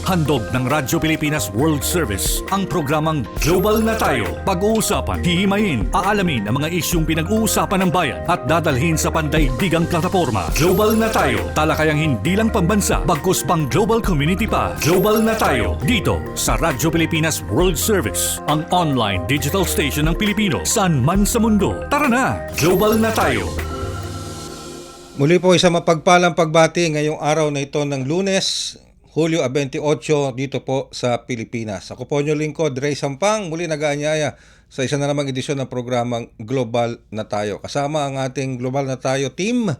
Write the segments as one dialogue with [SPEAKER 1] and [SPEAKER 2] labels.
[SPEAKER 1] Handog ng Radyo Pilipinas World Service ang programang Global na Tayo. Pag-uusapan, hihimayin, aalamin ang mga isyung pinag-uusapan ng bayan at dadalhin sa pandaigdigang plataforma. Global na Tayo, talakayang hindi lang pambansa, bagkus pang global community pa. Global na Tayo, dito sa Radyo Pilipinas World Service, ang online digital station ng Pilipino saan man sa mundo. Tara na, Global na Tayo!
[SPEAKER 2] Muli po isang mapagpalang pagbati ngayong araw na ito ng Lunes, Hulyo 28 dito po sa Pilipinas. Ako po inyong lingkod, Ray Sampang, muli nag-aanyaya sa isa na namang edisyon ng programang Global na Tayo. Kasama ang ating Global na Tayo team.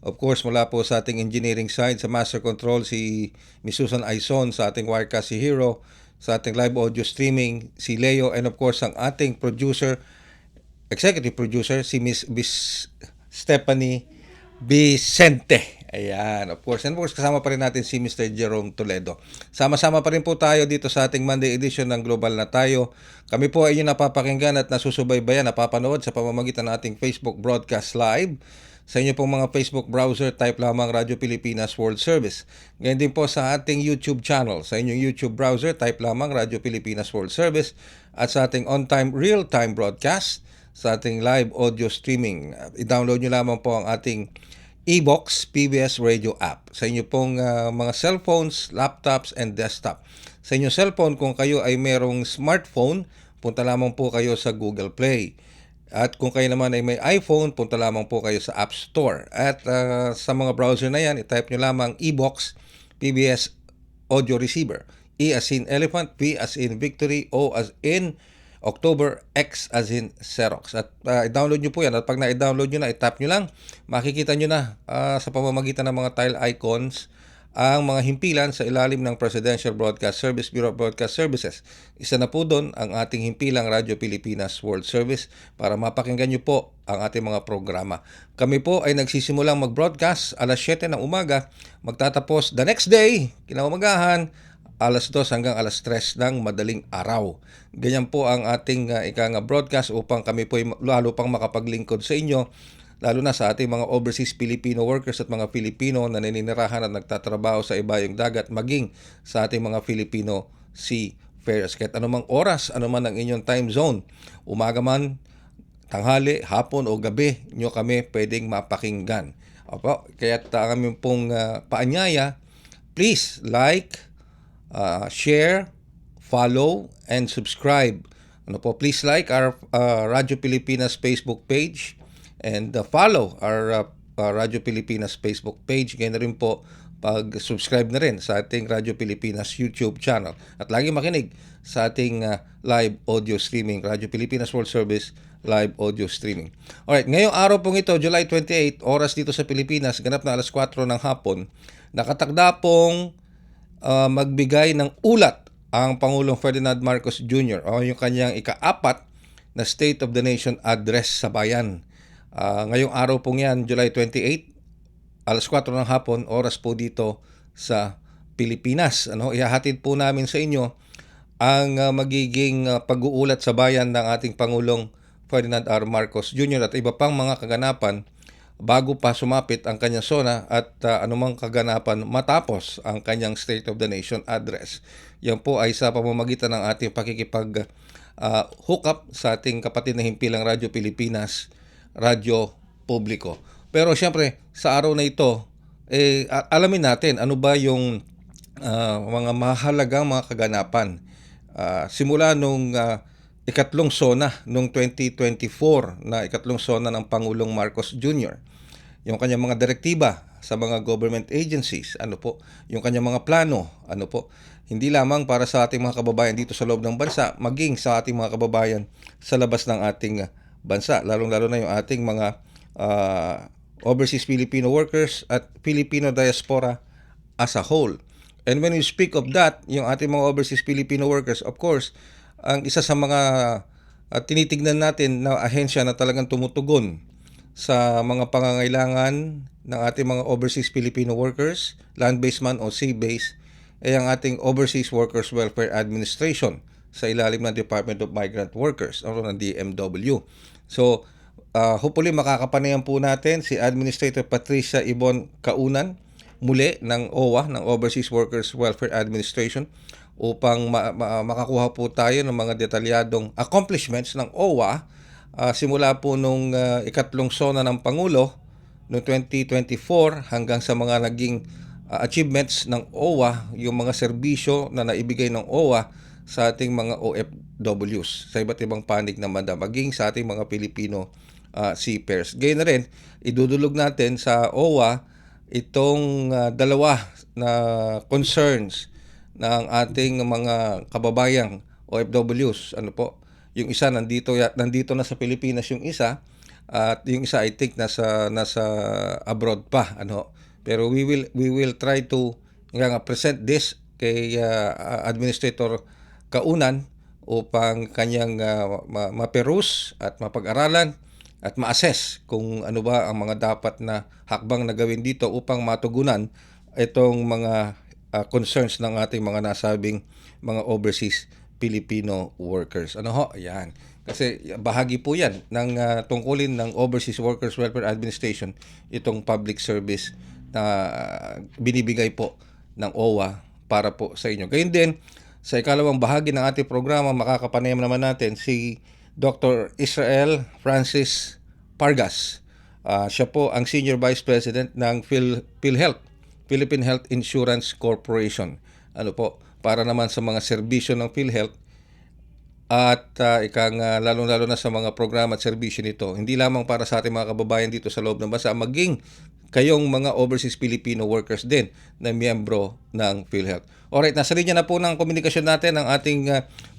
[SPEAKER 2] Of course, mula po sa ating engineering side, sa Master Control, si Miss Susan Aizon, sa ating Wirecast si Hero, sa ating live audio streaming, si Leo, and of course, ang ating producer, executive producer, si Miss Stephanie Vicente. Ayan, of course. And of course, kasama pa rin natin si Mr. Jerome Toledo. Sama-sama pa rin po tayo dito sa ating Monday edition ng Global na Tayo. Kami po ay inyong napapakinggan at nasusubaybayan, napapanood sa pamamagitan ng ating Facebook broadcast live. Sa inyo pong mga Facebook browser, type lamang Radyo Pilipinas World Service. Ngayon din po sa ating YouTube channel. Sa inyong YouTube browser, type lamang Radyo Pilipinas World Service. At sa ating on-time, real-time broadcast, sa ating live audio streaming. I-download nyo lamang po ang ating e-box PBS Radio app sa inyo pong mga cellphones, laptops, and desktop. Sa inyong cellphone, kung kayo ay merong smartphone, punta lamang po kayo sa Google Play. At kung kayo naman ay may iPhone, punta lamang po kayo sa App Store. At sa mga browser na yan, i-type nyo lamang e-box PBS Audio Receiver. E as in elephant, V as in victory, O as in October, X as in Xerox. At i-download nyo po yan. At pag na-download nyo na, i-tap nyo lang, makikita nyo na sa pamamagitan ng mga tile icons ang mga himpilan sa ilalim ng Presidential Broadcast Service, Bureau of Broadcast Services. Isa na po doon ang ating himpilang Radyo Pilipinas World Service para mapakinggan nyo po ang ating mga programa. Kami po ay nagsisimulang mag-broadcast alas 7 ng umaga, magtatapos the next day, kinaumagahan, alas 2 hanggang alas 3 ng madaling araw. Ganyan po ang ating broadcast upang kami po ay lalo pang makapaglingkod sa inyo, lalo na sa ating mga overseas Filipino workers at mga Filipino na naninirahan at nagtatrabaho sa ibayong dagat, maging sa ating mga Filipino seafarers. Kahit anumang oras, anuman ang inyong time zone, umaga man, tanghali, hapon o gabi, nyo kami pwedeng mapakinggan. Opo, kaya ang aming pong paanyaya, please like, share, follow, and subscribe. Please like our Radyo Pilipinas Facebook page and follow our Radyo Pilipinas Facebook page. Ganyan na rin po pag-subscribe na rin sa ating Radyo Pilipinas YouTube channel. At lagi makinig sa ating live audio streaming, Radyo Pilipinas World Service live audio streaming. Alright, ngayong araw pong ito, July 28, oras dito sa Pilipinas, ganap na alas 4 ng hapon, nakatakda pong magbigay ng ulat ang Pangulong Ferdinand Marcos Jr. o yung kanyang ika-4 na State of the Nation Address sa Bayan. Ngayong araw pong yan, July 28, alas 4 ng hapon, oras po dito sa Pilipinas. Ihahatid po namin sa inyo ang magiging pag-uulat sa bayan ng ating Pangulong Ferdinand R. Marcos Jr. at iba pang mga kaganapan bago pa sumapit ang kanyang SONA at anumang kaganapan matapos ang kanyang State of the Nation Address. Yan po ay sa pamamagitan ng ating pakikipag-hook up sa ating kapatid na himpilang Radyo Pilipinas, Radyo Publiko. Pero siyempre, sa araw na ito, alamin natin ano ba yung mga mahalagang mga kaganapan. Simula nung ikatlong SONA noong 2024 na ikatlong SONA ng Pangulong Marcos Jr. Yung kanyang mga direktiba sa mga government agencies, yung kanyang mga plano, hindi lamang para sa ating mga kababayan dito sa loob ng bansa, maging sa ating mga kababayan sa labas ng ating bansa, lalong-lalo na yung ating mga overseas Filipino workers at Filipino diaspora as a whole. And when we speak of that, yung ating mga overseas Filipino workers, of course, ang isa sa mga tinitignan natin na ahensya na talagang tumutugon sa mga pangangailangan ng ating mga overseas Filipino workers, land-based man o sea-based, ay ang ating Overseas Workers Welfare Administration sa ilalim ng Department of Migrant Workers o ng DMW. So, hopefully makakapanayan po natin si Administrator Patricia Ibon Kaunan muli ng OWA, ng Overseas Workers Welfare Administration, upang makakuha po tayo ng mga detalyadong accomplishments ng OWA simula po nung ikatlong SONA ng Pangulo noong 2024 hanggang sa mga naging achievements ng OWA, yung mga serbisyo na naibigay ng OWA sa ating mga OFWs sa iba't ibang panig ng banda, maging sa ating mga Pilipino seafarers. Gayun na rin, idudulog natin sa OWA itong dalawa na concerns ng ating mga kababayang OFWs. Ano po? Yung isa nandito na sa Pilipinas, yung isa, at yung isa I think nasa abroad pa, ano. Pero we will try to present this kay Administrator Kaunan upang kanyang maperuse at mapag-aralan at ma-assess kung ano ba ang mga dapat na hakbang na gawin dito upang matugunan itong mga concerns ng ating mga nasabing mga overseas Filipino workers. Ano ho? Ayan. Kasi bahagi po yan ng tungkulin ng Overseas Workers Welfare Administration, itong public service na binibigay po ng OWA para po sa inyo. Gayun din, sa ikalawang bahagi ng ating programa, makakapanayam naman natin si Dr. Israel Francis Pargas. Siya po ang Senior Vice President ng PhilHealth, Philippine Health Insurance Corporation. Ano po, para naman sa mga serbisyo ng PhilHealth at lalong-lalo na sa mga programa at serbisyo nito. Hindi lamang para sa ating mga kababayan dito sa loob ng bansa, maging kayong mga overseas Filipino workers din na miyembro ng PhilHealth. Alright, nasa linya na po ng komunikasyon natin ang ating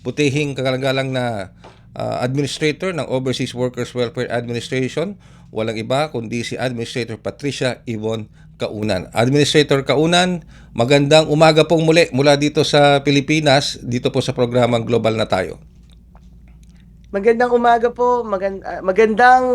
[SPEAKER 2] putihing kagalang-galang na Administrator ng Overseas Workers Welfare Administration. Walang iba kundi si Administrator Patricia Yvonne Kaunan. Administrator Kaunan, magandang umaga pong muli mula dito sa Pilipinas, dito po sa programang Global na Tayo.
[SPEAKER 3] Magandang umaga po, magandang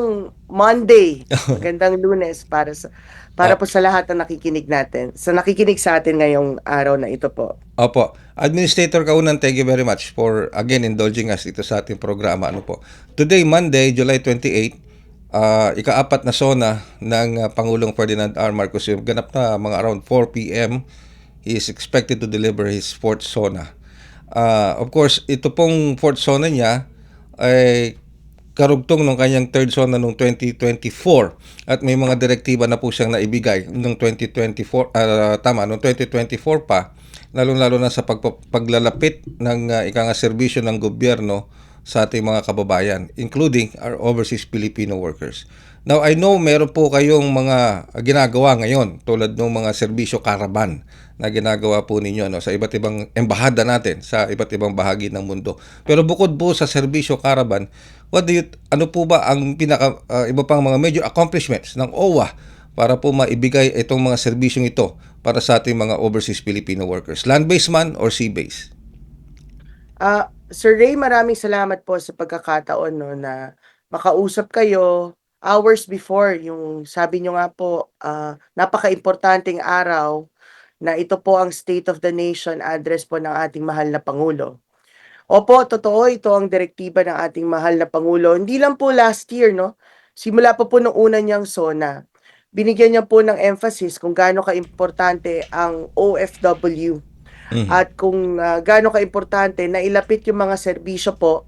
[SPEAKER 3] Monday, magandang Lunes para po sa lahat na nakikinig sa atin ngayong araw na ito po.
[SPEAKER 2] Opo. Administrator Kaunan, thank you very much for again indulging us dito sa ating programa. Ano po? Today, Monday, July 28, ika-4 na SONA ng Pangulong Ferdinand R. Marcos. Ganap na mga around 4 p.m. He is expected to deliver his 4th SONA. Of course, ito pong 4th SONA niya ay karugtong ng kanyang 3rd SONA noong 2024 at may mga direktiba na po siyang naibigay noong 2024, noong 2024 pa, lalo-lalo na sa paglalapit ng serbisyo ng gobyerno sa ating mga kababayan, including our overseas Filipino workers. Now, I know meron po kayong mga ginagawa ngayon tulad ng mga serbisyo caravan na ginagawa po ninyo sa iba't ibang embahada natin sa iba't ibang bahagi ng mundo. Pero bukod po sa serbisyo caravan, ano po ba ang iba pang mga major accomplishments ng OWA para po maibigay itong mga serbisyong ito para sa ating mga overseas Filipino workers, land-based man or sea-based?
[SPEAKER 3] Sir Ray, maraming salamat po sa pagkakataon na makausap kayo hours before yung sabi nyo nga po, napaka-importanting araw na ito po ang State of the Nation address po ng ating mahal na Pangulo. Opo, totoo, ito ang direktiba ng ating mahal na Pangulo. Hindi lang po last year, no? Simula pa po nung una niyang SONA, binigyan niya po ng emphasis kung gaano ka-importante ang OFW. At kung gaano ka-importante na ilapit yung mga serbisyo po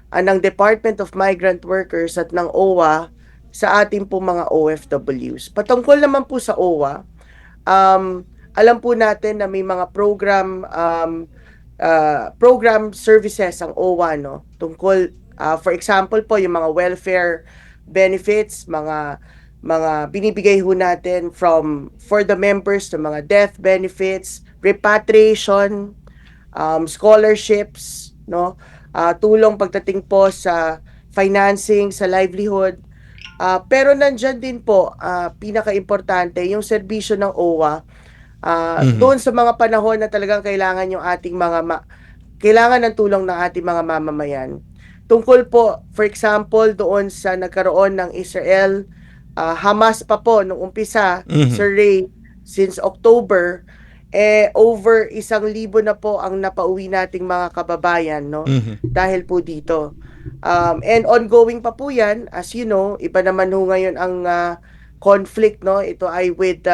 [SPEAKER 3] ng Department of Migrant Workers at ng OWA sa ating po mga OFWs. Patungkol naman po sa OWA, alam po natin na may mga program services ang OWA, no? Tungkol, for example po, yung mga welfare benefits, mga binibigay ho natin for the members ng mga death benefits, repatriation, scholarships, no? Tulong pagdating po sa financing, sa livelihood. Pero nandyan din po, pinaka-importante, yung serbisyo ng OWA, doon sa mga panahon na talagang kailangan yung ating kailangan ng tulong ng ating mga mamamayan. Tungkol po, for example, doon sa nagkaroon ng Israel, Hamas pa po nung umpisa, Sir Ray, since October, over 1,000 na po ang napauwi nating mga kababayan, no? Dahil po dito. And ongoing pa po yan, as you know, iba naman ho ngayon ang conflict, no? Ito ay with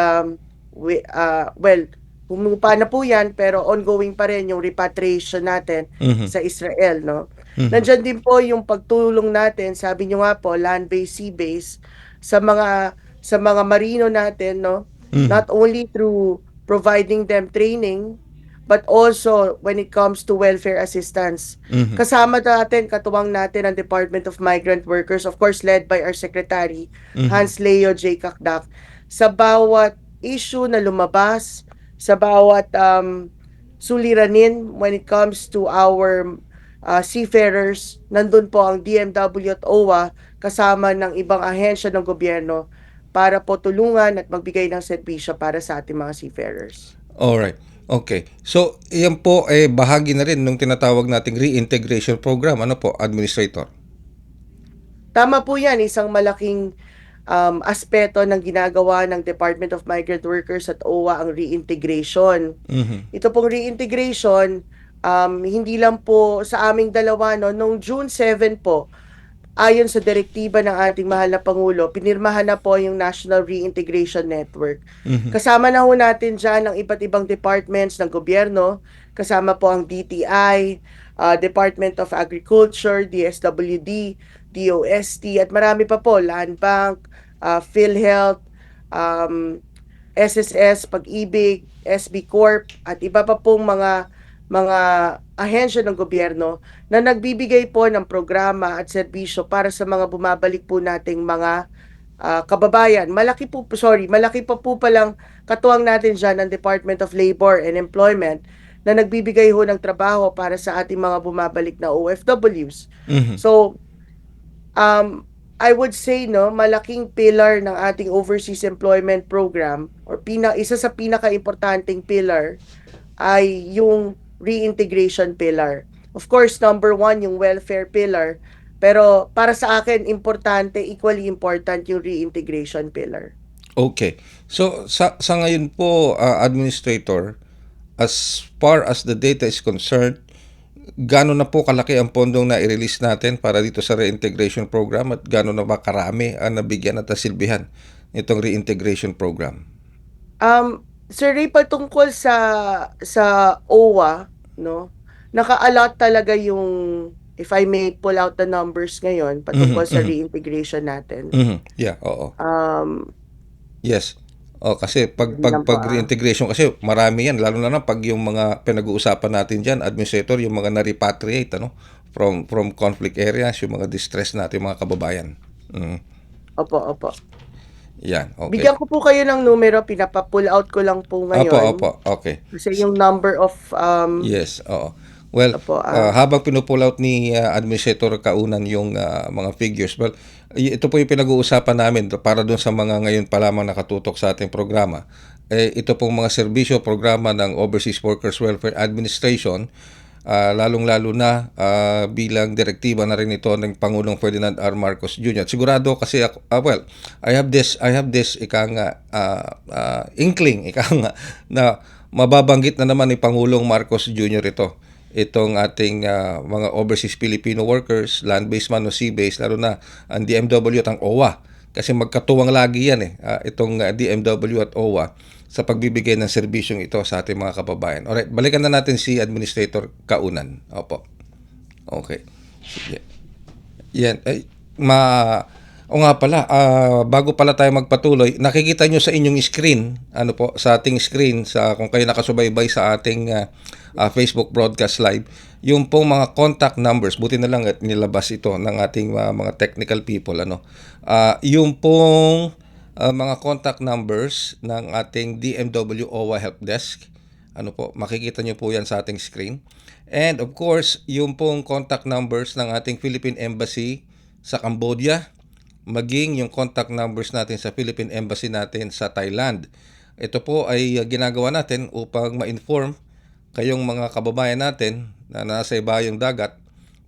[SPEAKER 3] well, humupa na po yan pero ongoing pa rin yung repatriation natin
[SPEAKER 2] Mhm.
[SPEAKER 3] sa Israel, no?
[SPEAKER 2] Mhm.
[SPEAKER 3] Nandiyan din po yung pagtulong natin, sabi nyo nga po, land-based, sea-based, sa mga marino natin, no?
[SPEAKER 2] Mhm.
[SPEAKER 3] Not only through providing them training, but also when it comes to welfare assistance.
[SPEAKER 2] Mhm.
[SPEAKER 3] Kasama natin, katuwang natin ang Department of Migrant Workers, of course led by our Secretary,
[SPEAKER 2] Mhm.
[SPEAKER 3] Hans Leo J. Kakdak, sa bawat issue na lumabas, sa bawat suliranin when it comes to our seafarers, nandun po ang DMW at OWA kasama ng ibang ahensya ng gobyerno para po tulungan at magbigay ng serbisyo para sa ating mga seafarers.
[SPEAKER 2] Alright. Okay. So, iyan po bahagi na rin nung tinatawag nating reintegration program. Ano po, Administrator?
[SPEAKER 3] Tama po yan, isang malaking aspeto ng ginagawa ng Department of Migrant Workers at OWA ang reintegration.
[SPEAKER 2] Mhm.
[SPEAKER 3] Ito pong reintegration, hindi lang po sa aming dalawa, no, noong June 7 po, ayon sa direktiba ng ating mahal na Pangulo, pinirmahan na po yung National Reintegration Network.
[SPEAKER 2] Mhm.
[SPEAKER 3] Kasama na ho natin dyan ang iba't ibang departments ng gobyerno, kasama po ang DTI, Department of Agriculture, DSWD, DOST, at marami pa po, Land Bank, PhilHealth, um, SSS, Pag-ibig, SB Corp, at iba pa pong mga ahensya ng gobyerno na nagbibigay po ng programa at serbisyo para sa mga bumabalik po nating mga kababayan. Malaki pa po palang katuwang natin dyan ang Department of Labor and Employment na nagbibigay ho ng trabaho para sa ating mga bumabalik na OFWs.
[SPEAKER 2] Mhm.
[SPEAKER 3] So, I would say, no, malaking pillar ng ating overseas employment program or isa sa pinaka-importanting pillar ay yung reintegration pillar. Of course, number one, yung welfare pillar. Pero para sa akin, equally important yung reintegration pillar.
[SPEAKER 2] Okay. So, sa ngayon po, Administrator, as far as the data is concerned, gaano na po kalaki ang pondong na i-release natin para dito sa reintegration program at gaano na ba karami ang nabigyan at nasilbihan itong reintegration program?
[SPEAKER 3] Sir Ray, patungkol sa OWA, no, naka-allot talaga yung, if I may pull out the numbers ngayon,
[SPEAKER 2] Mhm.
[SPEAKER 3] patungkol sa
[SPEAKER 2] Mhm.
[SPEAKER 3] reintegration natin.
[SPEAKER 2] Mhm. Yeah, oo. Yes. Kasi
[SPEAKER 3] Hindi lang po,
[SPEAKER 2] pag reintegration kasi marami yan, lalo na pag yung mga pinag-uusapan natin diyan, Administrator, yung mga na-repatriate from conflict areas, yung mga distress natin mga kababayan. Mhm.
[SPEAKER 3] Opo, opo.
[SPEAKER 2] Yan, okay.
[SPEAKER 3] Bigyan ko po kayo ng numero, pinapa-pull out ko lang po
[SPEAKER 2] Opo,
[SPEAKER 3] ngayon.
[SPEAKER 2] opo, okay.
[SPEAKER 3] Kasi yung number of,
[SPEAKER 2] Yes, oo. Well,
[SPEAKER 3] opo,
[SPEAKER 2] habang pinupull out ni Administrator Kaunan yung mga figures, well, ito po yung pinag-uusapan namin para doon sa mga ngayon pa lamang nakatutok sa ating programa. Ito pong mga serbisyo, programa ng Overseas Workers Welfare Administration, lalong-lalo na bilang direktiba na rin ito ng Pangulong Ferdinand R. Marcos Jr. Sigurado kasi ako, I have this inkling na mababanggit na naman ni Pangulong Marcos Jr. itong ating mga overseas Filipino workers, land-based man o sea-based, lalo na ang DMW at ang OWA. Kasi magkatuwang lagi yan itong DMW at OWA sa pagbibigay ng serbisyong ito sa ating mga kababayan. Alright, balikan na natin si Administrator Kaunan. Opo. Okay. Sige. Yan. O nga pala, bago pala tayo magpatuloy, nakikita nyo sa inyong screen, sa ating screen, kung kayo nakasubaybay sa ating Facebook broadcast live, yung pong mga contact numbers, buti na lang at nilabas ito ng ating mga technical people, yung pong mga contact numbers ng ating DMW OWA Help Desk, makikita nyo po yan sa ating screen. And of course, yung pong contact numbers ng ating Philippine Embassy sa Cambodia, maging yung contact numbers natin sa Philippine Embassy natin sa Thailand. Ito po ay ginagawa natin upang ma-inform kayong mga kababayan natin na nasa ibayong dagat,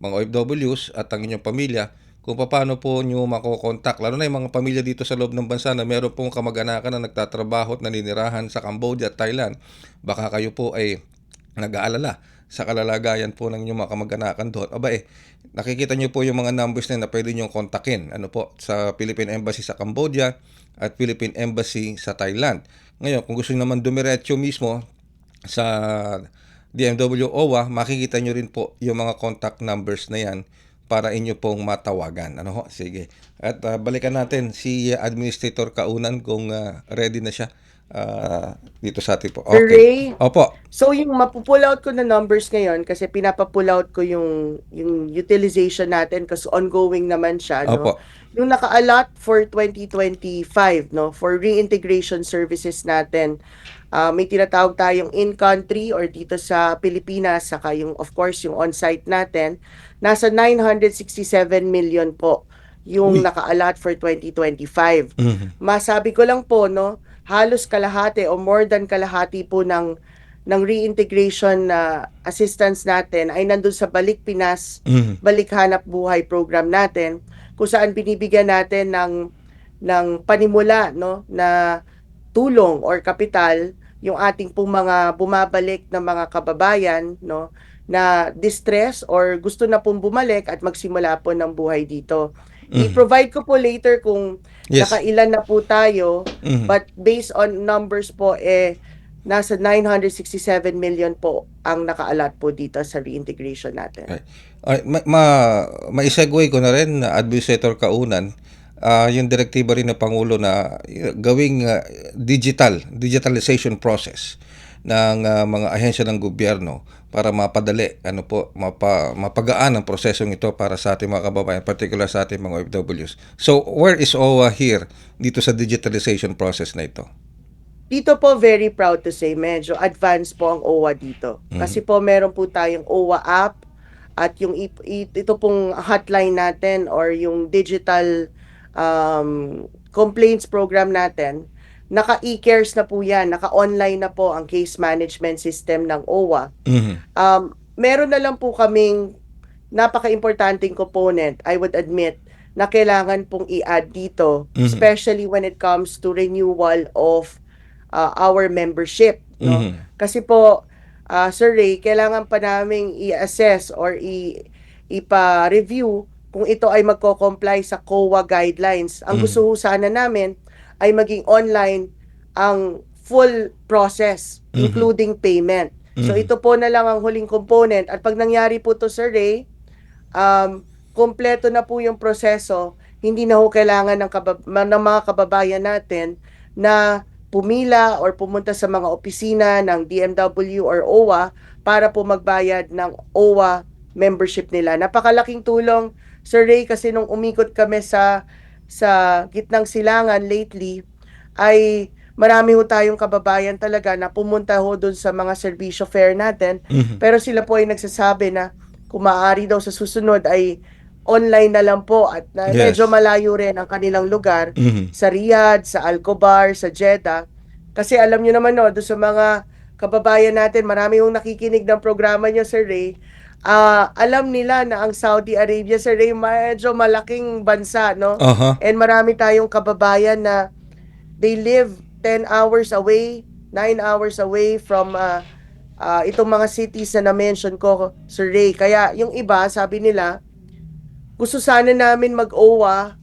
[SPEAKER 2] mga OFWs at ang inyong pamilya, kung paano po nyo makokontak. Lalo na yung mga pamilya dito sa loob ng bansa na meron pong kamag-anakan na nagtatrabaho at naninirahan sa Cambodia at Thailand. Baka kayo po ay nag-aalala sa kalalagayan po ng inyong mga kamag-anakan doon. Nakikita nyo po yung mga numbers na pwede nyo kontakin sa Philippine Embassy sa Cambodia at Philippine Embassy sa Thailand. Ngayon, kung gusto nyo naman dumiretso mismo sa DMW OWA, makikita nyo rin po yung mga contact numbers na yan para inyo pong matawagan. Ano ho? Sige. At balikan natin si Administrator Kaunan kung ready na siya dito sa atin po.
[SPEAKER 3] Sir
[SPEAKER 2] Okay.
[SPEAKER 3] Ray,
[SPEAKER 2] Opo.
[SPEAKER 3] so yung mapu-pull out ko na numbers ngayon kasi pinapa-pull out ko yung utilization natin kasi ongoing naman siya, no?
[SPEAKER 2] Opo.
[SPEAKER 3] Yung naka-allot for 2025, no, for reintegration services natin, may tinatawag tayong in-country or dito sa Pilipinas, saka yung of course yung on-site natin, nasa 967 million po yung
[SPEAKER 2] Uy.
[SPEAKER 3] naka-allot for 2025.
[SPEAKER 2] Mhm.
[SPEAKER 3] Masabi ko lang po, no, halos kalahati o more than kalahati po ng reintegration na assistance natin ay nandun sa Balik Pinas,
[SPEAKER 2] Mhm.
[SPEAKER 3] Balik Hanap Buhay program natin, kung saan binibigyan natin ng panimula, no, na tulong or kapital yung ating pong mga bumabalik na mga kababayan, no, na distress or gusto na pong bumalik at magsimula po ng buhay dito. I-provide ko po later kung
[SPEAKER 2] Yes.
[SPEAKER 3] nakailan na po tayo,
[SPEAKER 2] Mhm.
[SPEAKER 3] but based on numbers po, nasa 967 million po ang naka-allot po dito sa reintegration natin.
[SPEAKER 2] Okay. Ay, ma-segue ko na rin na Administrator Kaunan, yung direktiba rin ng Pangulo na gawing digitalization process ng mga ahensya ng gobyerno para mapadali, mapagaan ang prosesong ito para sa ating mga kababayan, particular sa ating mga OFWs. So, where is OWA here dito sa digitalization process na ito?
[SPEAKER 3] Dito po, very proud to say, medyo advanced po ang OWA dito. Kasi po meron po tayong OWA app at yung ito pong hotline natin or yung digital complaints program natin, naka-e-cares na po yan, naka-online na po ang case management system ng OWA.
[SPEAKER 2] Mhm.
[SPEAKER 3] Meron na lang po kaming napaka-importanting component, I would admit, na kailangan pong i-add dito, especially when it comes to renewal of our membership, no? Kasi po, Sir Ray, kailangan pa naming i-assess or ipa-review kung ito ay magko-comply sa COA guidelines. Ang gusto ho sana namin ay maging online ang full process, including payment. So ito po na lang ang huling component. At pag nangyari po to, Sir Ray, kompleto na po yung proseso, hindi na ho kailangan ng mga kababayan natin na pumila or pumunta sa mga opisina ng DMW or OWA para po magbayad ng OWA membership nila. Napakalaking tulong, Sir Ray, kasi nung umikot kami sa gitnang silangan lately, ay marami ho tayong kababayan talaga na pumunta ho dun sa mga serbisyo fair natin, pero sila po ay nagsasabi na kung maaari daw sa susunod ay online na lang po at medyo malayo rin ang kanilang lugar sa Riyadh, sa Alcobar, sa Jeddah. Kasi alam nyo naman, no, doon sa mga kababayan natin, marami yung nakikinig ng programa nyo, Sir Ray. Alam nila na ang Saudi Arabia, Sir Ray, medyo malaking bansa, no? And marami tayong kababayan na they live 10 hours away, 9 hours away from itong mga cities na na-mention ko, Sir Ray. Kaya yung iba, sabi nila, gusto sana namin mag-OWA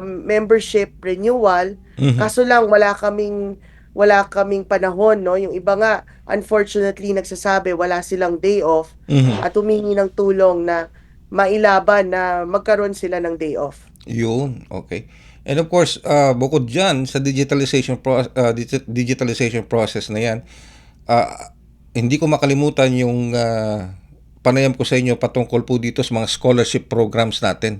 [SPEAKER 3] membership renewal, kaso lang wala kaming panahon, no? Yung iba nga, unfortunately, nagsasabi wala silang day off at humingi ng tulong na mailaban na magkaroon sila ng day off.
[SPEAKER 2] Yun, okay. And of course, bukod dyan sa digitalization process na yan, hindi ko makalimutan yung panayam ko sa inyo patungkol po dito sa mga scholarship programs natin.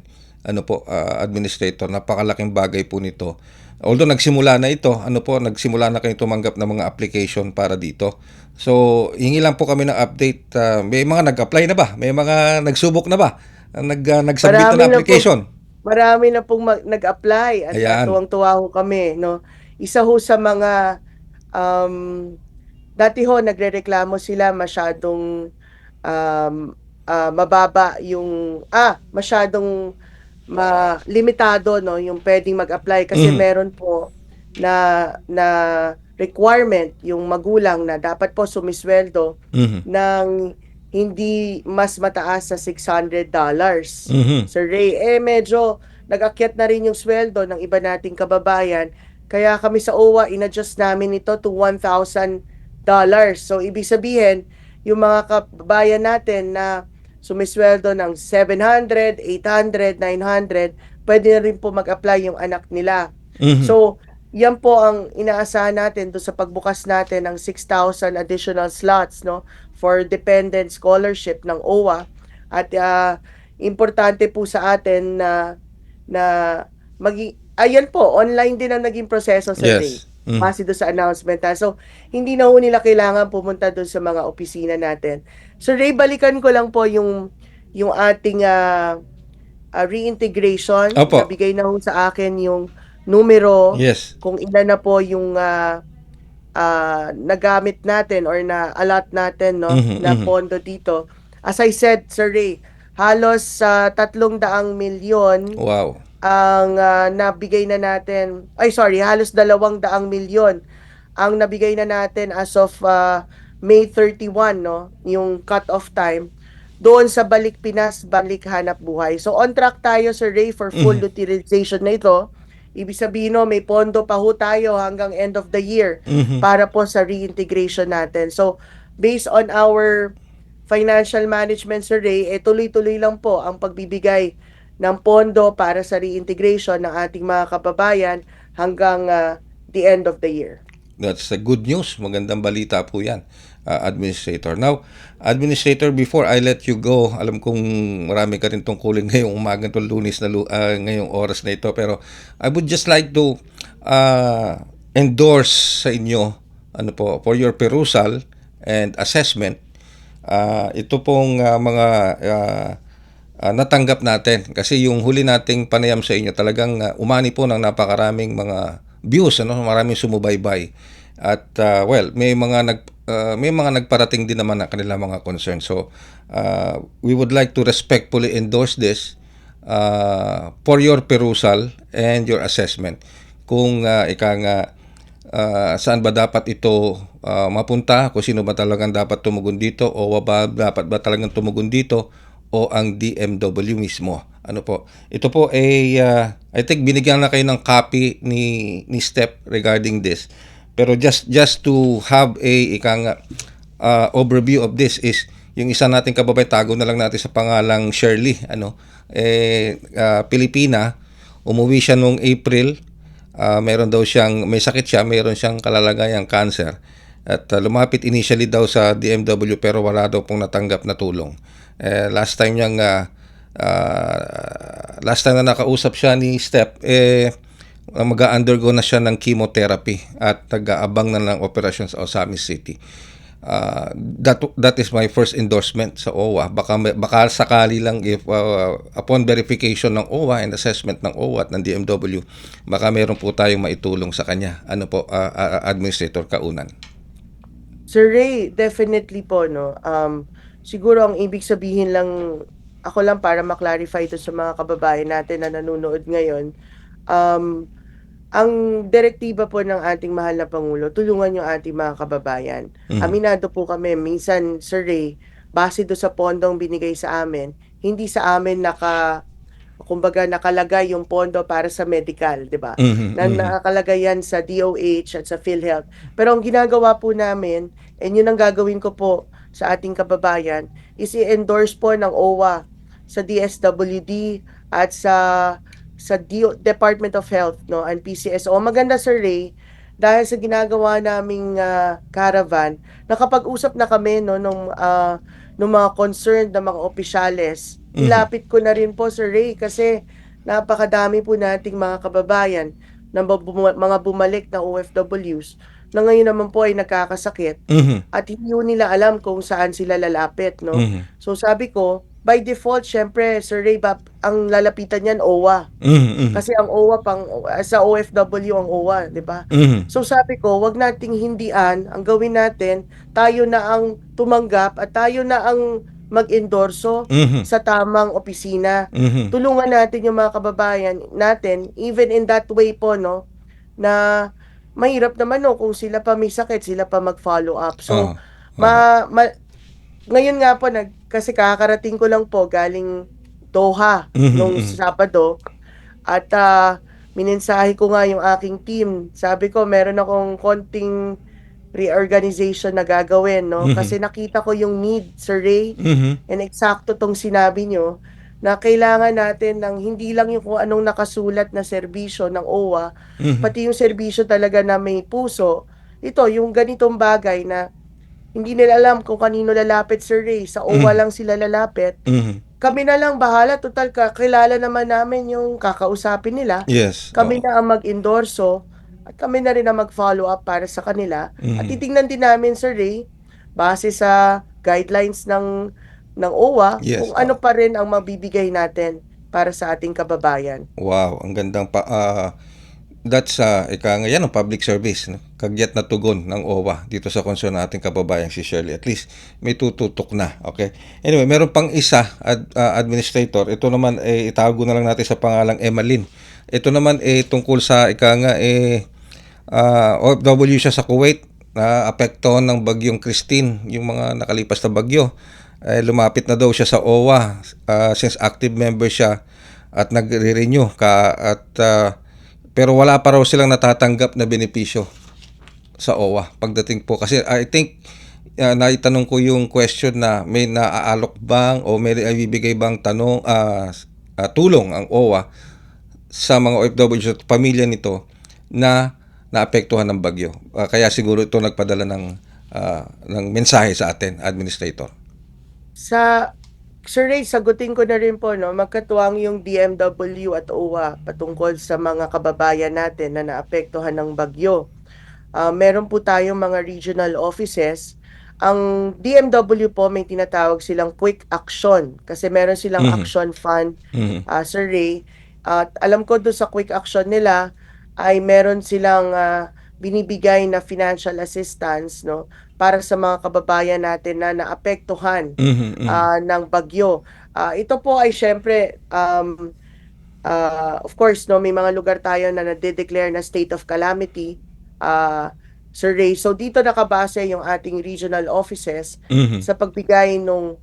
[SPEAKER 2] Administrator, napakalaking bagay po nito. Although nagsimula na ito, nagsimula na kayong tumanggap ng mga application para dito. So, hingi lang po kami ng update. May mga nag-apply na ba? May mga nagsubok na ba? Nag-submit na application?
[SPEAKER 3] Marami na pong nag-apply at tuwang-tuwa ho kami, no? Isa ho sa mga dati ho nagrereklamo sila masyadong mababa yung masyadong limitado, no, yung pwedeng mag-apply kasi meron po na requirement yung magulang na dapat po sumisweldo ng hindi mas mataas sa $600. Sir Ray, medyo nag-akyat na rin yung sweldo ng iba nating kababayan. Kaya kami sa OWA, in-adjust namin ito to $1,000. So, ibig sabihin, yung mga kababayan natin na sumisweldo ng 700, 800, 900, pwede na rin po mag-apply yung anak nila.
[SPEAKER 2] Mhm.
[SPEAKER 3] So, yan po ang inaasahan natin doon sa pagbukas natin ng 6,000 additional slots, no, for dependent scholarship ng OWA. At importante po sa atin na ayan po, online din ang naging proseso, Sir Ray.
[SPEAKER 2] Yes. Mhm.
[SPEAKER 3] Base doon sa announcement. So, hindi na ho nila kailangan pumunta doon sa mga opisina natin. Sir Ray, balikan ko lang po yung ating reintegration.
[SPEAKER 2] Opo.
[SPEAKER 3] Nabigay na ho sa akin yung numero,
[SPEAKER 2] Yes.
[SPEAKER 3] kung ilan na po yung nagamit natin or na-allot natin, no,
[SPEAKER 2] Mhm,
[SPEAKER 3] na
[SPEAKER 2] mhm.
[SPEAKER 3] pondo dito. As I said, Sir Ray, halos 300 milyon
[SPEAKER 2] Wow.
[SPEAKER 3] ang nabigay na natin. Ay, sorry, halos 200 milyon ang nabigay na natin as of May 31, no, yung cut-off time doon sa Balik Pinas, Balik Hanap Buhay. So on track tayo, Sir Ray, for full
[SPEAKER 2] Mhm.
[SPEAKER 3] utilization na ito. Ibig sabihin, no, may pondo pa ho tayo hanggang end of the year
[SPEAKER 2] Mhm.
[SPEAKER 3] para po sa reintegration natin. So based on our financial management, Sir Ray, tuloy-tuloy lang po ang pagbibigay ng pondo para sa reintegration ng ating mga kababayan hanggang the end of the year.
[SPEAKER 2] That's a good news. Magandang balita po yan, Administrator. Now, Administrator, before I let you go, alam kong marami ka rin tungkulin ngayong umaga itong Lunes na ngayong oras na ito, pero I would just like to endorse sa inyo for your perusal and assessment ito pong mga natanggap natin, kasi yung huli nating panayam sa inyo talagang umani po ng napakaraming mga views, maraming sumubaybay at may mga nagparating din naman na kanilang mga concern. So we would like to respectfully endorse this for your perusal and your assessment kung saan ba dapat ito mapunta, kung sino ba talagang dapat tumugon dito, o dapat ba talagang tumugon dito o ang DMW mismo. Ito po ay I think binigyan na kayo ng copy ni Step regarding this. Pero just to have overview of this is yung isa nating kababayan, tago na lang natin sa pangalang Shirley, Pilipina, umuwi siya noong April. Meron daw may sakit siya, meron siyang kalalagayang cancer. At lumapit initially daw sa DMW pero wala daw pong natanggap na tulong. Last time na nakausap siya ni Step, mag-undergo na siya ng chemotherapy at nag-aabang na ng operasyon sa Osamis City. That is my first endorsement sa OWA. Baka sakali lang if upon verification ng OWA and assessment ng OWA at ng DMW, baka meron po tayong maitulong sa kanya. Administrator Kaunan?
[SPEAKER 3] Sir Ray, definitely po, no. Siguro ang ibig sabihin lang, ako lang para ma-clarify ito sa mga kababayan natin na nanonood ngayon, ang direktiba po ng ating mahal na Pangulo, tulungan yung ating mga kababayan. Aminado po kami, minsan, Sir Ray, base do sa pondong binigay sa amin, hindi sa amin kumbaga nakalagay yung pondo para sa medical, di ba? Nakalagay yan sa DOH at sa PhilHealth. Pero ang ginagawa po namin, and yun ang gagawin ko po sa ating kababayan, is i-endorse po ng OWA sa DSWD at sa Department of Health, no, and PCSO. Maganda, Sir Ray, dahil sa ginagawa naming caravan, nakapag-usap na kami, no, nung mga concerned na mga opisyales. Nilapit ko na rin po, Sir Ray, kasi napakadami po nating mga kababayan na mga bumalik na OFWs na ngayon naman po ay nagkakasakit at hindi nila alam kung saan sila lalapit, no? So sabi ko, by default, syempre, Sir Ray, ang lalapitan niyan OWA. Kasi ang OWA sa OFW ang OWA, di ba? So sabi ko, wag nating hindian, ang gawin natin, tayo na ang tumanggap at tayo na ang mag-endorso sa tamang opisina. Tulungan natin yung mga kababayan natin, even in that way po, no, na mahirap naman, no, kung sila pa may sakit, sila pa mag-follow up. So, ngayon nga po, kasi kakarating ko lang po galing Doha nung Sabado, at Minensahe ko nga yung aking team. Sabi ko, meron akong konting reorganization na gagawin, no?
[SPEAKER 2] Mhm.
[SPEAKER 3] Kasi nakita ko yung need, Sir Ray,
[SPEAKER 2] Mhm.
[SPEAKER 3] and eksakto tong sinabi nyo, na kailangan natin ng hindi lang yung kung anong nakasulat na serbisyo ng OWA,
[SPEAKER 2] Mhm.
[SPEAKER 3] pati yung serbisyo talaga na may puso. Ito, yung ganitong bagay na hindi nila alam kung kanino lalapit, Sir Ray. Sa OWA
[SPEAKER 2] Mhm.
[SPEAKER 3] lang sila lalapit.
[SPEAKER 2] Mhm.
[SPEAKER 3] Kami na lang bahala, total kakilala naman namin yung kakausapin nila.
[SPEAKER 2] Yes,
[SPEAKER 3] Kami
[SPEAKER 2] oo.
[SPEAKER 3] na ang mag-endorso at kami na rin ang mag-follow up para sa kanila. At
[SPEAKER 2] Mhm.
[SPEAKER 3] titingnan din namin, Sir Ray, base sa guidelines ng OWA, kung
[SPEAKER 2] Yes,
[SPEAKER 3] ano
[SPEAKER 2] oo.
[SPEAKER 3] pa rin ang mabibigay natin para sa ating kababayan.
[SPEAKER 2] Wow, ang gandang that's ika nga yan ang public service, no? Kagyat na tugon ng OWA dito sa concern nating kababayan si Shirley. At least may tututok na. Okay. Anyway, meron pang isa, administrator. Ito naman itago na lang natin sa pangalang Emalyn. Ito naman tungkol sa ika nga OFW siya sa Kuwait na apektuhan ng bagyong Christine, yung mga nakalipas na bagyo. Lumapit na daw siya sa OWA since active member siya at nagre-renew pero wala pa raw silang natatanggap na benepisyo sa OWA pagdating po kasi I think naitanong ko yung question na may naaalok bang o may ibibigay bang tulong ang OWA sa mga OFW at pamilya nito na naapektuhan ng bagyo. Kaya siguro ito nagpadala ng mensahe sa atin, administrator.
[SPEAKER 3] Sa Sir Ray, sagutin ko na rin po, no? Magkatuwang yung DMW at OWA patungkol sa mga kababayan natin na naapektuhan ng bagyo. Meron po tayong mga regional offices. Ang DMW po may tinatawag silang quick action kasi meron silang
[SPEAKER 2] Mhm.
[SPEAKER 3] action fund,
[SPEAKER 2] Mhm.
[SPEAKER 3] Sir Ray. At alam ko doon sa quick action nila ay meron silang binibigay na financial assistance, no, para sa mga kababayan natin na naapektuhan
[SPEAKER 2] Mhm. Mhm.
[SPEAKER 3] ng bagyo. Ito po ay syempre of course, no, may mga lugar tayo na nade-declare na state of calamity, Sir Ray. So dito nakabase yung ating regional offices
[SPEAKER 2] Mhm.
[SPEAKER 3] sa pagbigay nung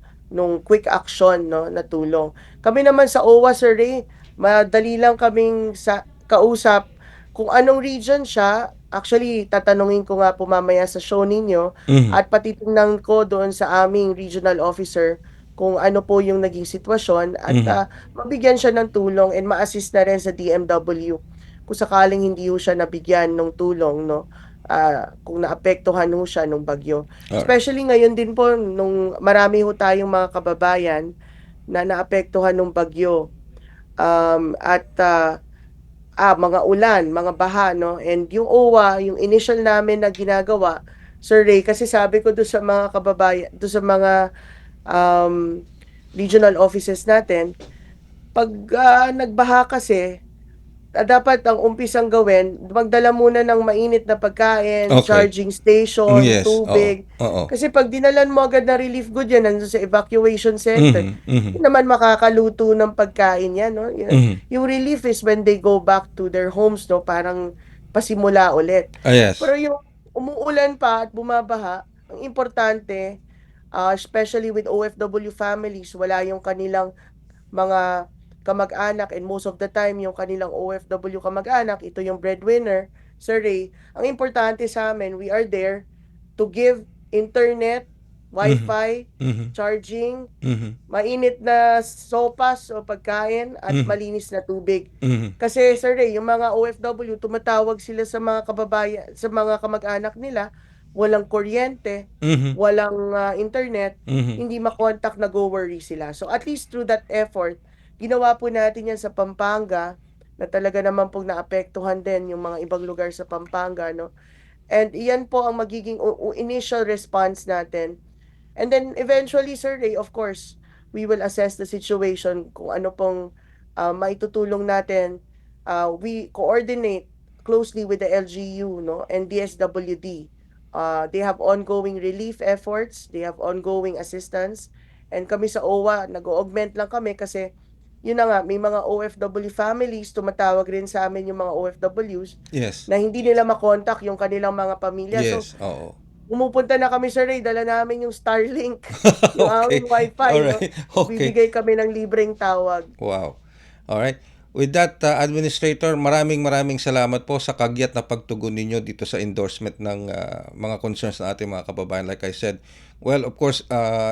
[SPEAKER 3] quick action, no, na tulong. Kami naman sa OWA, Sir Ray, madali lang kaming kausap kung anong region siya. Actually, tatanungin ko nga po mamaya sa show ninyo
[SPEAKER 2] Mhm.
[SPEAKER 3] at patitingnan ko doon sa aming regional officer kung ano po yung naging sitwasyon at
[SPEAKER 2] Mhm.
[SPEAKER 3] mabigyan siya ng tulong and ma-assist na rin sa DMW kung sakaling hindi ho siya nabigyan ng tulong, no? Kung naapektuhan ho siya nung bagyo.
[SPEAKER 2] Alright.
[SPEAKER 3] Especially ngayon din po nung marami ho tayong mga kababayan na naapektuhan ng bagyo. Mga ulan, mga baha, no? And yung OWA, yung initial namin na ginagawa, Sir Ray, kasi sabi ko doon sa mga kababayan, doon sa mga um, regional offices natin, pag nagbaha kasi, dapat ang umpisang gawin, magdala muna ng mainit na pagkain,
[SPEAKER 2] Okay.
[SPEAKER 3] charging station,
[SPEAKER 2] Yes. Oo.
[SPEAKER 3] tubig.
[SPEAKER 2] Oo.
[SPEAKER 3] Kasi pag dinalan mo agad na relief good yan, nandun sa evacuation center,
[SPEAKER 2] Mhm. Mhm.
[SPEAKER 3] hindi naman makakaluto ng pagkain yan, no?
[SPEAKER 2] Mhm.
[SPEAKER 3] Yung relief is when they go back to their homes, no? Parang pasimula ulit.
[SPEAKER 2] Yes.
[SPEAKER 3] Pero yung umuulan pa at bumabaha, ang importante, especially with OFW families, wala yung kanilang mga kamag-anak and most of the time yung kanilang OFW kamag-anak, ito yung breadwinner, Sir Ray. Ang importante sa amin, we are there to give internet,
[SPEAKER 2] Mhm.
[SPEAKER 3] wifi,
[SPEAKER 2] Mhm.
[SPEAKER 3] charging,
[SPEAKER 2] Mhm.
[SPEAKER 3] mainit na sopas o pagkain at
[SPEAKER 2] Mhm.
[SPEAKER 3] malinis na tubig.
[SPEAKER 2] Mhm.
[SPEAKER 3] Kasi Sir Ray, yung mga OFW, tumatawag sila sa mga kababayan, sa mga kamag-anak nila, walang kuryente,
[SPEAKER 2] Mhm.
[SPEAKER 3] walang internet,
[SPEAKER 2] Mhm.
[SPEAKER 3] hindi makontak, nag-worry sila. So at least through that effort, ginawa po natin yan sa Pampanga, na talaga naman pong naapektuhan din yung mga ibang lugar sa Pampanga, no? And iyan po ang magiging initial response natin. And then eventually, Sir Ray, of course, we will assess the situation kung ano pong maitutulong natin. We coordinate closely with the LGU, no, and DSWD. They have ongoing relief efforts, they have ongoing assistance, and kami sa OWA, nag-augment lang kami kasi yun na nga, may mga OFW families, tumatawag rin sa amin yung mga OFWs
[SPEAKER 2] Yes.
[SPEAKER 3] na hindi nila makontak yung kanilang mga pamilya. So,
[SPEAKER 2] Yes. Oo.
[SPEAKER 3] pumupunta na kami, Sir Ray, dala namin yung Starlink, yung aming
[SPEAKER 2] Okay.
[SPEAKER 3] wifi,
[SPEAKER 2] All
[SPEAKER 3] no?
[SPEAKER 2] right. Okay.
[SPEAKER 3] Bibigay kami ng libreng tawag.
[SPEAKER 2] Wow. All right. With that, Administrator, maraming salamat po sa kagyat na pagtugon ninyo dito sa endorsement ng mga concerns ng ating mga kababayan. Like I said, well, of course,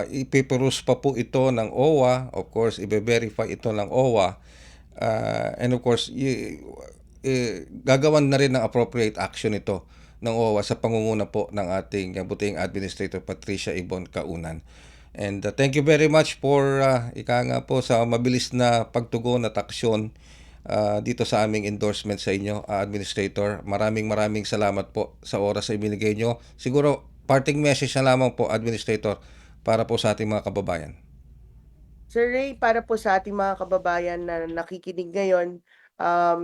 [SPEAKER 2] ipiperuse pa po ito ng OWA. Of course, i-verify ito ng OWA. And of course, gagawan na rin ng appropriate action ito ng OWA sa pangunguna po ng ating butihing Administrator Patricia Ibon Kaunan. And thank you very much for ika nga po sa mabilis na pagtugon at aksyon dito sa aming endorsement sa inyo, Administrator. Maraming salamat po sa oras na ibinigay nyo. Siguro, parting message na lamang po, Administrator, para po sa ating mga kababayan.
[SPEAKER 3] Sir Ray, para po sa ating mga kababayan na nakikinig ngayon,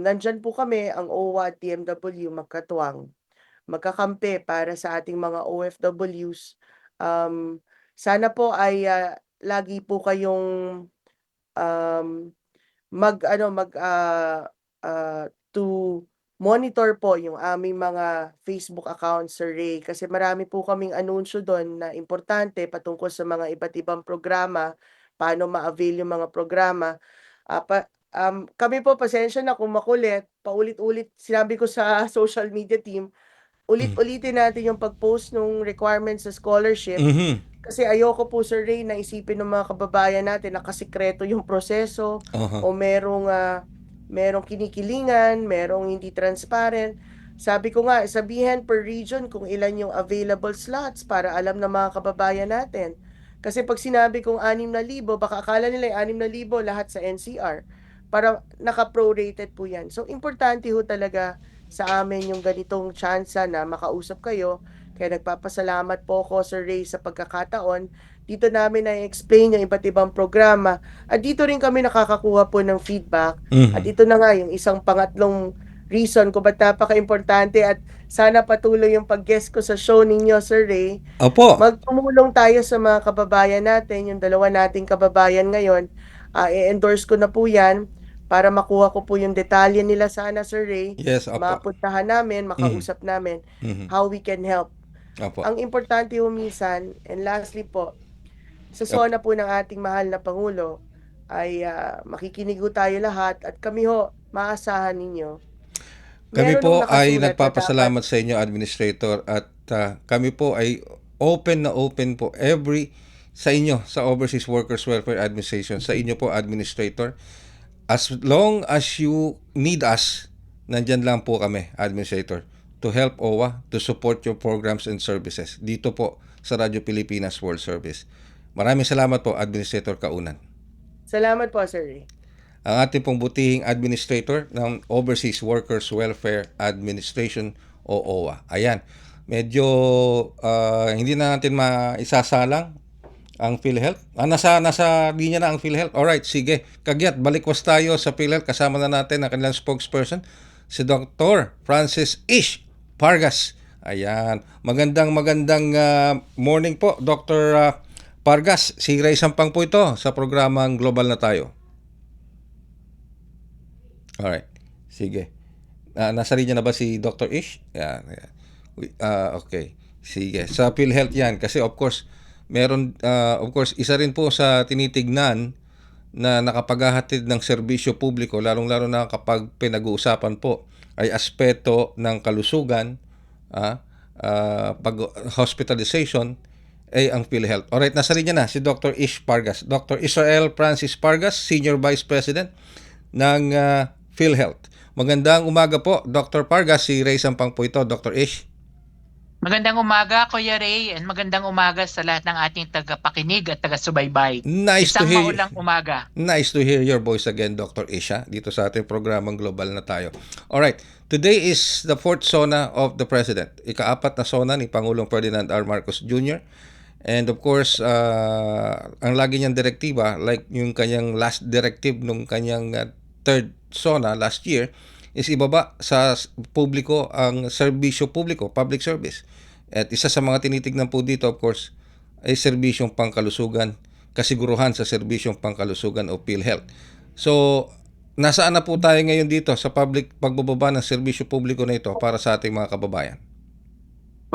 [SPEAKER 3] nandyan po kami, ang OWA at DMW Magkatuwang, magkakampi para sa ating mga OFWs. Sana po ay lagi po kayong um, to monitor po yung aming mga Facebook account, Sir Ray, kasi marami po kaming anunsyo doon na importante patungkol sa mga iba't ibang programa, paano ma-avail yung mga programa. Kami po, pasensya na kung makulit, paulit-ulit, sinabi ko sa social media team, ulit-ulitin natin yung pag-post ng requirements sa scholarship. Kasi ayoko po, Sir Ray, na isipin ng mga kababayan natin na kasikreto yung proseso o merong kinikilingan, merong hindi transparent. Sabi ko nga, sabihin per region kung ilan yung available slots para alam ng mga kababayan natin. Kasi pag sinabi kong 6,000, baka akala nila yung 6,000 lahat sa NCR. Para naka-prorated po yan. So, importante ho talaga sa amin yung ganitong tsansa na makausap kayo. Kaya nagpapasalamat po ako, Sir Ray, sa pagkakataon. Dito namin na-explain yung iba't ibang programa. At dito rin kami nakakakuha po ng feedback. At ito na nga yung isang pangatlong reason kung ba't napaka-importante at sana patuloy yung pag-guest ko sa show ninyo, Sir Ray.
[SPEAKER 2] Opo.
[SPEAKER 3] Magtumulong tayo sa mga kababayan natin, yung dalawa nating kababayan ngayon. I-endorse ko na po yan para makuha ko po yung detalye nila sana, Sir Ray.
[SPEAKER 2] Yes, opo.
[SPEAKER 3] Mapuntahan namin, makausap namin how we can help.
[SPEAKER 2] Opo.
[SPEAKER 3] Ang importante ho minsan, and lastly po, sa SONA po ng ating mahal na Pangulo, ay makikinig ho tayo lahat at kami ho, maasahan ninyo.
[SPEAKER 2] Kami
[SPEAKER 3] Meron
[SPEAKER 2] po
[SPEAKER 3] hong
[SPEAKER 2] ay
[SPEAKER 3] nakasulat na
[SPEAKER 2] nagpapasalamat sa inyo, Administrator, at kami po ay open po sa inyo, sa Overseas Workers Welfare Administration, sa inyo po, Administrator. As long as you need us, nandyan lang po kami, Administrator, to help OWA, to support your programs and services dito po sa Radyo Pilipinas World Service. Maraming salamat po, Administrator Kaunan.
[SPEAKER 3] Salamat po, Sir Ray.
[SPEAKER 2] Ang ating pong butihing Administrator ng Overseas Workers Welfare Administration o OWA. Ayan, medyo hindi na natin maisasalang ang PhilHealth. Nasa linya na ang PhilHealth. Alright, sige. Kagyat, balikwas tayo sa PhilHealth. Kasama na natin ang kanilang spokesperson, si Dr. Francis Ish Pargas. Ayan, magandang morning po, Dr. Pargas. Si Ray Sampang po ito sa programang Global na Tayo. Alright, sige. Nasa linya na ba si Dr. Ish? Yeah. Okay, sige. Sa PhilHealth yan. Kasi of course, meron, of course, isa rin po sa tinitignan na nakapaghahatid ng serbisyo publiko, lalong-lalo na kapag pinag-uusapan po ay aspeto ng kalusugan, pag-hospitalization, ay ang PhilHealth. Alright, nasa linya na si Dr. Ish Pargas. Dr. Israel Francis Pargas, Senior Vice President ng PhilHealth. Magandang umaga po, Dr. Pargas. Si Ray Sampang po ito, Dr. Ish.
[SPEAKER 4] Magandang umaga, Kuya Ray, and magandang umaga sa lahat ng ating tagapakinig at taga-subaybay.
[SPEAKER 2] Nice
[SPEAKER 4] Isang
[SPEAKER 2] to hear
[SPEAKER 4] maulang umaga.
[SPEAKER 2] Nice to hear your voice again, Dr. Isha, dito sa ating programang Global na Tayo. Alright, today is the 4th SONA of the President. Ika-4 na SONA ni Pangulong Ferdinand R. Marcos Jr. And of course, ang lagi niyang direktiba, like yung kanyang last directive nung kanyang 3rd SONA last year, is ibaba sa publiko ang serbisyo publiko, public service. At isa sa mga tinitignan po dito, of course, ay serbisyong pangkalusugan, kasiguruhan sa serbisyong pangkalusugan o PhilHealth. So, nasaan na po tayo ngayon dito sa pagbababa ng serbisyo publiko na ito para sa ating mga kababayan?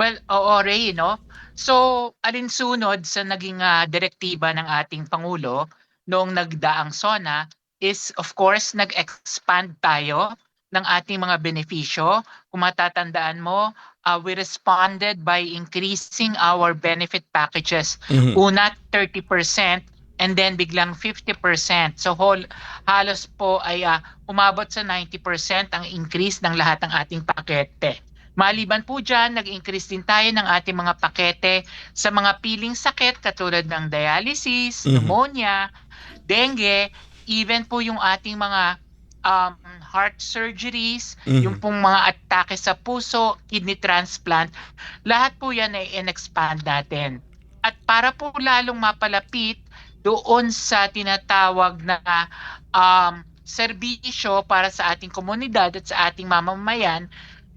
[SPEAKER 4] Well, oo, Ray, no? So, alinsunod sa naging direktiba ng ating Pangulo noong nagdaang SONA, is of course nag-expand tayo ng ating mga benepisyo. Kung matatandaan mo, we responded by increasing our benefit packages.
[SPEAKER 2] Mhm.
[SPEAKER 4] Una 30% and then biglang 50%. So halos po ay umabot sa 90% ang increase ng lahat ng ating pakete. Maliban po dyan, nag-increase din tayo ng ating mga pakete sa mga piling sakit katulad ng dialysis, pneumonia, dengue, even po yung ating mga heart surgeries, yung pong mga atake sa puso, kidney transplant, lahat po yan ay in-expand natin. At para po lalong mapalapit doon sa tinatawag na serbisyo para sa ating komunidad at sa ating mamamayan,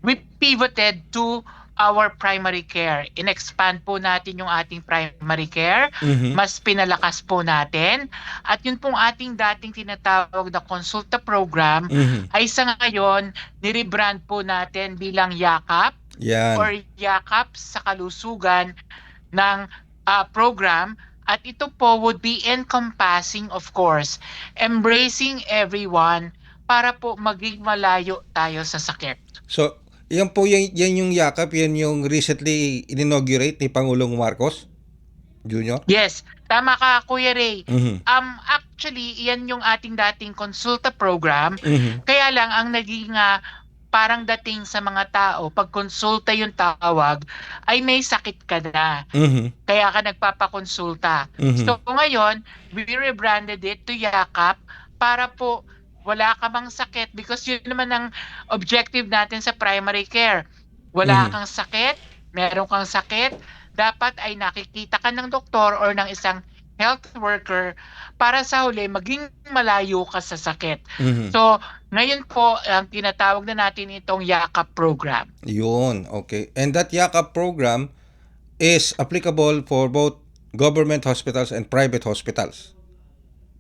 [SPEAKER 4] we pivoted to our primary care. In-expand po natin yung ating primary care, mas pinalakas po natin. At yun pong ating dating tinatawag na konsulta program ay sa ngayon, nirebrand po natin bilang YAKAP
[SPEAKER 2] Yan.
[SPEAKER 4] or YAKAP sa kalusugan ng program. At ito po would be encompassing, of course, embracing everyone para po maging malayo tayo sa sakit.
[SPEAKER 2] So, yan po yan yung yakap, yan yung recently inaugurate ni Pangulong Marcos Jr.
[SPEAKER 4] Yes, tama ka Kuya Ray.
[SPEAKER 2] Mhm.
[SPEAKER 4] Actually, yan yung ating dating konsulta program.
[SPEAKER 2] Mhm.
[SPEAKER 4] Kaya lang ang naging parang dating sa mga tao, pag konsulta yung tawag, ay may sakit ka na.
[SPEAKER 2] Mhm.
[SPEAKER 4] Kaya ka nagpapakonsulta.
[SPEAKER 2] Mhm.
[SPEAKER 4] So ngayon, we rebranded it to YAKAP para po wala ka bang sakit because yun naman ang objective natin sa primary care. Wala kang sakit, meron kang sakit, dapat ay nakikita ka ng doktor or ng isang health worker para sa huli maging malayo ka sa sakit.
[SPEAKER 2] Mhm.
[SPEAKER 4] So, ngayon po, ang tinatawag na natin itong YAKAP program.
[SPEAKER 2] Yun, okay. And that yakap program is applicable for both government hospitals and private hospitals.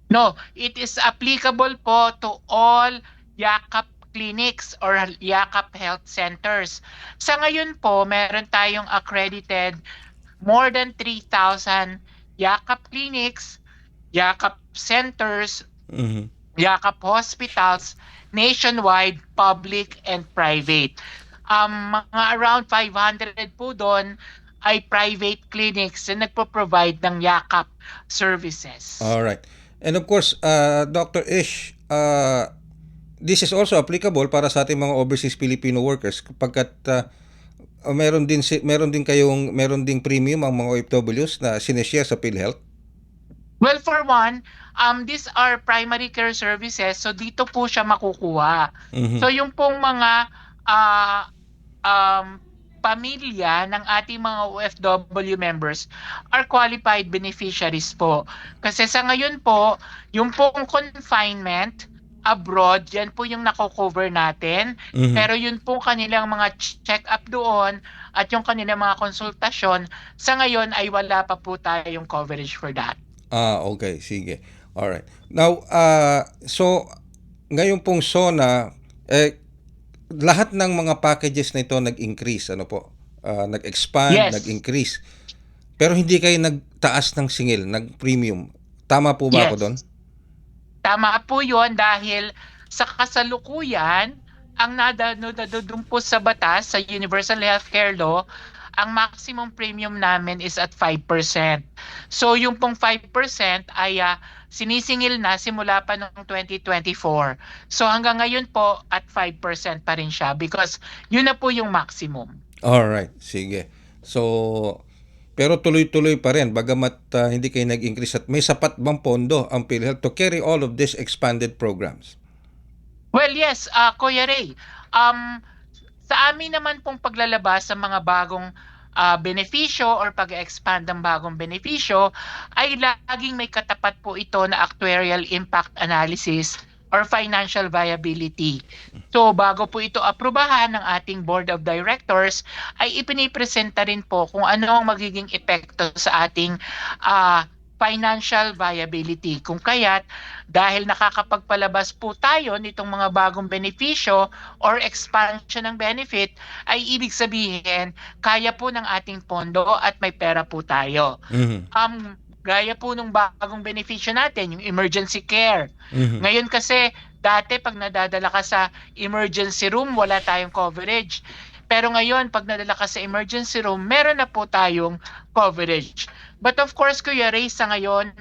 [SPEAKER 4] No, it is applicable po to all YAKAP clinics or YAKAP health centers. Sa ngayon po, meron tayong accredited more than 3,000 YAKAP clinics, YAKAP centers,
[SPEAKER 2] Mhm.
[SPEAKER 4] YAKAP hospitals, nationwide, public and private. Mga around 500 po doon ay private clinics na nagpo-provide ng YAKAP services.
[SPEAKER 2] All right. And of course, Dr. Ish, this is also applicable para sa ating mga overseas Filipino workers kapagkat meron ding premium ang mga OFWs na sineshare sa PhilHealth.
[SPEAKER 4] Well, for one, these are primary care services, so dito po siya makukuha.
[SPEAKER 2] Mhm.
[SPEAKER 4] So yung pong mga pamilya ng ating mga OFW members are qualified beneficiaries po. Kasi sa ngayon po, yung pong confinement abroad, yan po yung nako-cover natin.
[SPEAKER 2] Mhm.
[SPEAKER 4] Pero yun po kanilang mga check-up doon at yung kanilang mga konsultasyon, sa ngayon ay wala pa po tayong coverage for that.
[SPEAKER 2] Okay, sige. All right. Now, so ngayon pong SONA, lahat ng mga packages na ito nag-increase, ano po? Nag-expand,
[SPEAKER 4] Yes.
[SPEAKER 2] nag-increase. Pero hindi kayo nagtaas ng singil, nag-premium. Tama po ba ako
[SPEAKER 4] Yes.
[SPEAKER 2] doon?
[SPEAKER 4] Tama po yun dahil sa kasalukuyan, ang nadudun po sa batas, sa Universal Healthcare Law, ang maximum premium namin is at 5%. So yung pong 5% ay sinisingil na simula pa noong 2024. So hanggang ngayon po at 5% pa rin siya because yun na po yung maximum.
[SPEAKER 2] All right, sige. So, pero tuloy-tuloy pa rin bagamat hindi kayo nag-increase at may sapat bang pondo ang PhilHealth to carry all of these expanded programs?
[SPEAKER 4] Well, yes, Kuya Ray. Sa amin naman pong paglalabas sa mga bagong benepisyo or pag-expand ng bagong benepisyo ay laging may katapat po ito na actuarial impact analysis or financial viability. So bago po ito aprubahan ng ating Board of Directors ay ipinipresenta rin po kung ano ang magiging epekto sa ating financial viability. Kung kaya't dahil nakakapagpalabas po tayo nitong mga bagong benepisyo or expansion ng benefit, ay ibig sabihin kaya po ng ating pondo at may pera po tayo.
[SPEAKER 2] Mhm.
[SPEAKER 4] Gaya po nung bagong benepisyo natin, yung emergency care.
[SPEAKER 2] Mhm.
[SPEAKER 4] Ngayon kasi, dati pag nadadala ka sa emergency room, wala tayong coverage. Pero ngayon, pag nadala ka sa emergency room, meron na po tayong coverage. But of course, Kuya Ray, sa ngayon,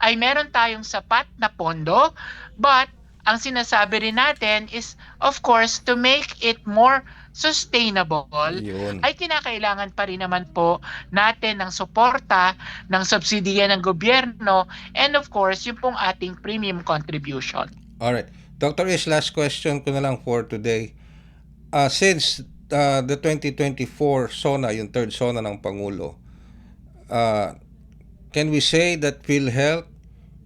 [SPEAKER 4] ay meron tayong sapat na pondo. But, ang sinasabi rin natin is, of course, to make it more sustainable,
[SPEAKER 2] Yun.
[SPEAKER 4] ay kinakailangan pa rin naman po natin ng suporta, ng subsidiya ng gobyerno, and of course, yung pong ating premium contribution.
[SPEAKER 2] Alright. Dr. Ish, last question ko na lang for today. Since the 2024 SONA, yung third SONA ng Pangulo, can we say that PhilHealth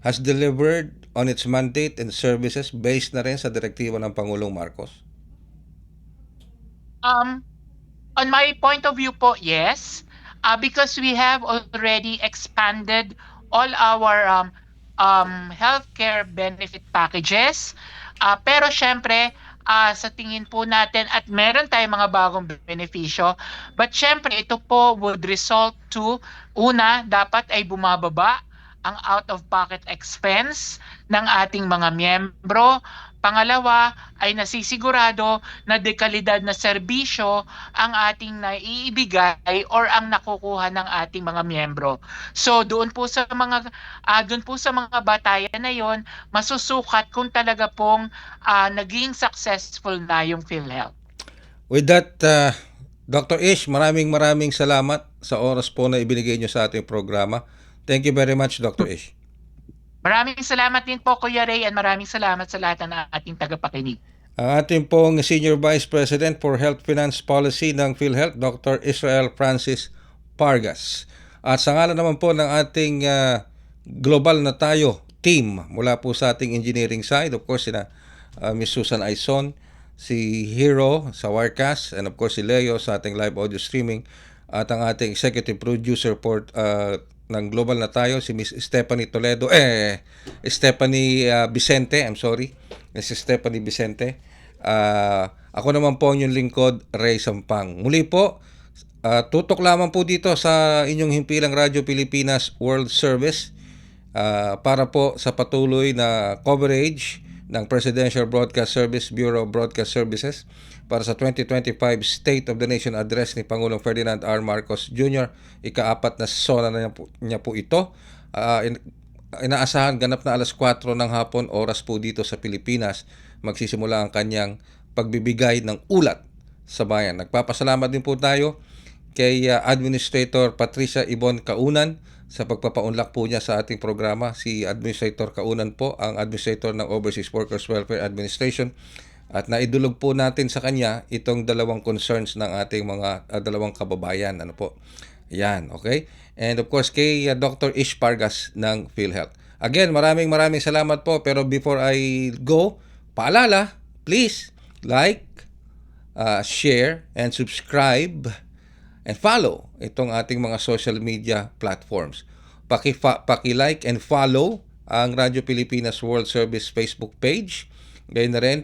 [SPEAKER 2] has delivered on its mandate and services based na rin sa direktiba ng Pangulong Marcos?
[SPEAKER 4] On my point of view po, yes. Because we have already expanded all our healthcare benefit packages. Pero syempre, sa tingin po natin at meron tayong mga bagong benepisyo. But syempre, ito po would result to, una, dapat ay bumababa ang out-of-pocket expense ng ating mga miyembro. Pangalawa, ay nasisigurado na dekalidad na serbisyo ang ating naiibigay or ang nakukuha ng ating mga miyembro. So doon po sa mga batayan na yon, masusukat kung talaga pong naging successful na yung PhilHealth.
[SPEAKER 2] With that, Dr. Ish, maraming salamat sa oras po na ibinigay nyo sa ating programa. Thank you very much, Dr. Ish.
[SPEAKER 4] Maraming salamat din po, Kuya Ray, and maraming salamat sa lahat ng ating tagapakinig.
[SPEAKER 2] Ang ating pong Senior Vice President for Health Finance Policy ng PhilHealth, Dr. Israel Francis Pargas. At sa ngalan naman po ng ating Global na Tayo team mula po sa ating engineering side, of course, sina Ms. Susan Aison, si Hero sa Wirecast, and of course si Leo sa ating live audio streaming, at ang ating executive producer for ng Global na Tayo, si Miss Stephanie Vicente, I'm sorry, Miss Stephanie Vicente. Ako naman po ang inyong lingkod, Ray Sampang. Muli po, tutok lamang po dito sa inyong himpilang Radyo Pilipinas World Service para po sa patuloy na coverage ng Presidential Broadcast Service Bureau of Broadcast Services para sa 2025 State of the Nation Address ni Pangulong Ferdinand R. Marcos Jr. Ika-4 na SONA na niya po ito. Inaasahan ganap na alas 4 ng hapon oras po dito sa Pilipinas magsisimula ang kanyang pagbibigay ng ulat sa bayan. Nagpapasalamat din po tayo kay Administrator Patricia Ibon Kaunan sa pagpapaunlak po niya sa ating programa. Si Administrator Kaunan po ang Administrator ng Overseas Workers Welfare Administration, at naidulog po natin sa kanya itong dalawang concerns ng ating mga dalawang kababayan. Ano po? Yan, okay? And of course kay Dr. Ish Pargas ng PhilHealth. Again, maraming salamat po. Pero before I go, paalala, please like, share, and subscribe and follow itong ating mga social media platforms. Paki-like and follow ang Radyo Pilipinas World Service Facebook page. Gayun na rin,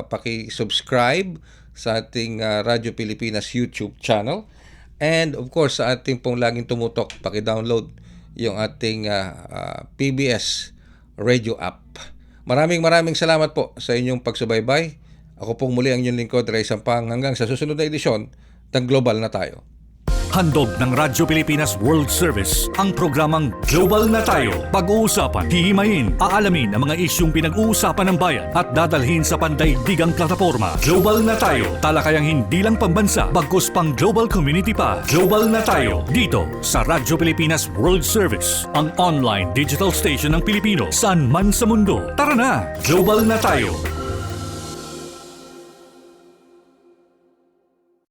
[SPEAKER 2] paki-subscribe sa ating Radyo Pilipinas YouTube channel. And of course, sa ating pong laging tumutok, paki-download yung ating PBS radio app. Maraming salamat po sa inyong pagsubaybay. Ako pong muli ang inyong lingkod, Ray Sampang. Hanggang sa susunod na edisyon ng Global na Tayo.
[SPEAKER 1] Handog ng Radyo Pilipinas World Service ang programang Global na Tayo. Pag-uusapan, hihimayin, aalamin ang mga isyung pinag-uusapan ng bayan at dadalhin sa pandaigdigang plataforma. Global na Tayo, talakayang hindi lang pambansa, bagkus pang global community pa. Global na Tayo, dito sa Radyo Pilipinas World Service, ang online digital station ng Pilipino saan man sa mundo. Tara na! Global na Tayo!